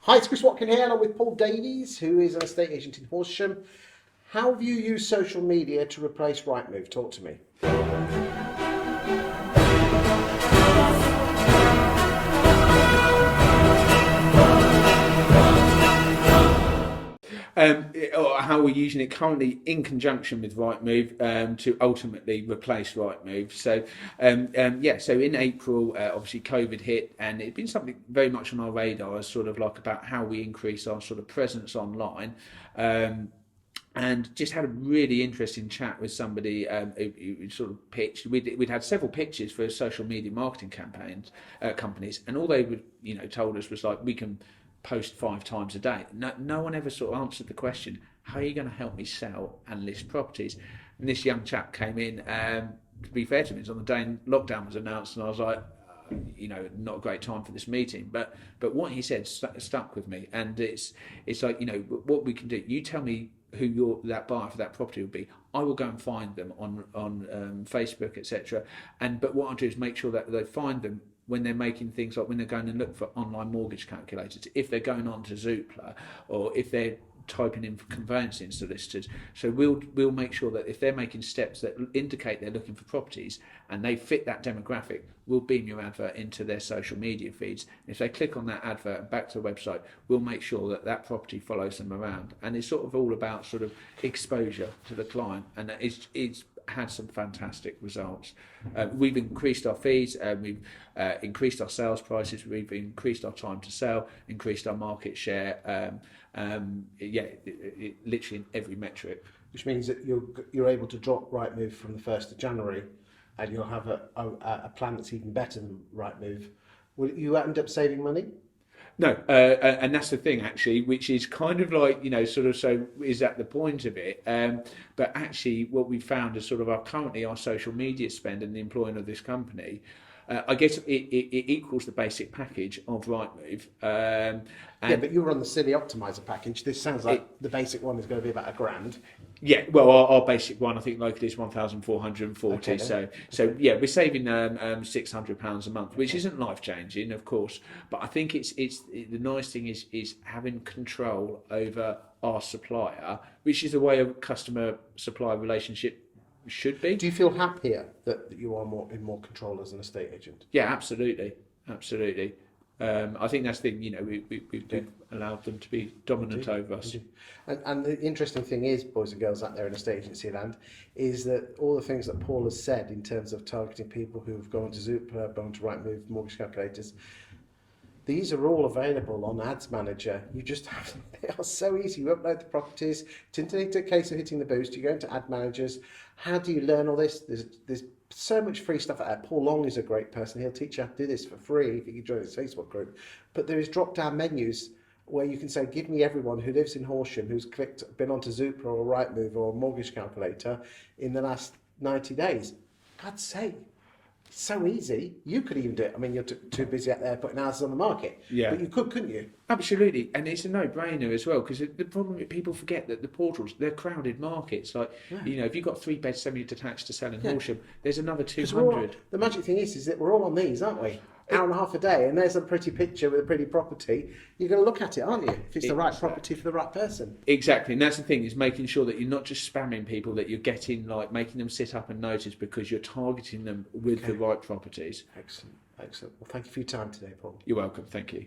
Hi, it's Chris Watkin here, along with Paul Davies, who is an estate agent in Horsham. How have you used social media to replace Rightmove? Talk to me. How we're using it currently in conjunction with Rightmove to ultimately replace Rightmove. So in April, obviously COVID hit, and it'd been something very much on our radar, as sort of like about how we increase our sort of presence online. And just had a really interesting chat with somebody who sort of pitched. We'd had several pitches for social media marketing campaigns, companies, and all they would, told us was like, we can post 5 times a day. No one ever sort of answered the question, how are you going to help me sell and list properties? And this young chap came in, to be fair to him, it was on the day lockdown was announced, and I was like, not a great time for this meeting, but what he said stuck with me. And it's like, what we can do, you tell me who that buyer for that property will be. I will go and find them on Facebook, etc. But what I'll do is make sure that they find them when they're making things like when they're going and look for online mortgage calculators, if they're going on to Zoopla, or if they're typing in for conveyancing solicitors. So we'll make sure that if they're making steps that indicate they're looking for properties and they fit that demographic, we'll beam your advert into their social media feeds. And if they click on that advert and back to the website, we'll make sure that that property follows them around. And it's sort of all about sort of exposure to the client, and it's had some fantastic results. We've increased our fees, we've increased our sales prices, we've increased our time to sell, increased our market share, literally in every metric. Which means that you're able to drop Rightmove from the 1st of January, and you'll have a plan that's even better than Rightmove. Will you end up saving money? No, and that's the thing actually, which is kind of like, so is that the point of it? But actually what we found is sort of our social media spend and the employing of this company, I guess it equals the basic package of Rightmove. But you were on the silly optimizer package. This sounds like the basic one is going to be about £1,000. Yeah, well, our basic one, I think locally is 1,440. Okay. So yeah, we're saving £600 a month, which isn't life changing, of course. But I think it's the nice thing is having control over our supplier, which is the way a customer supplier relationship should be. Do you feel happier that you are in more control as an estate agent? Yeah, absolutely. I think that's the thing, we've allowed them to be dominant over us. And the interesting thing is, boys and girls out there in estate agency land, is that all the things that Paul has said in terms of targeting people who've gone to Zoopla, gone to Rightmove, mortgage calculators, these are all available on Ads Manager. You just have, they are so easy. You upload the properties. It's a case of hitting the boost. You go into Ad Managers. How do you learn all this? There's so much free stuff out there. Paul Long is a great person. He'll teach you how to do this for free if you can join his Facebook group. But there is drop-down menus where you can say, give me everyone who lives in Horsham who's been onto Zoopla or Rightmove or Mortgage Calculator in the last 90 days. God's sake. So easy. You could even do it. I mean, you're too busy out there putting houses on the market. Yeah. But you could, couldn't you? Absolutely. And it's a no-brainer as well, because the problem is people forget that the portals, they're crowded markets. Like, if you've got 3-bed semi-detached to sell in Horsham, there's another 200. The magic thing is that we're all on these, aren't we? Hour and a half a day, and there's a pretty picture with a pretty property. You're going to look at it, aren't you? If it's the right property for the right person. Exactly, and that's the thing, is making sure that you're not just spamming people, that you're getting, making them sit up and notice, because you're targeting them with the right properties. Excellent. Well, thank you for your time today, Paul. You're welcome. Thank you.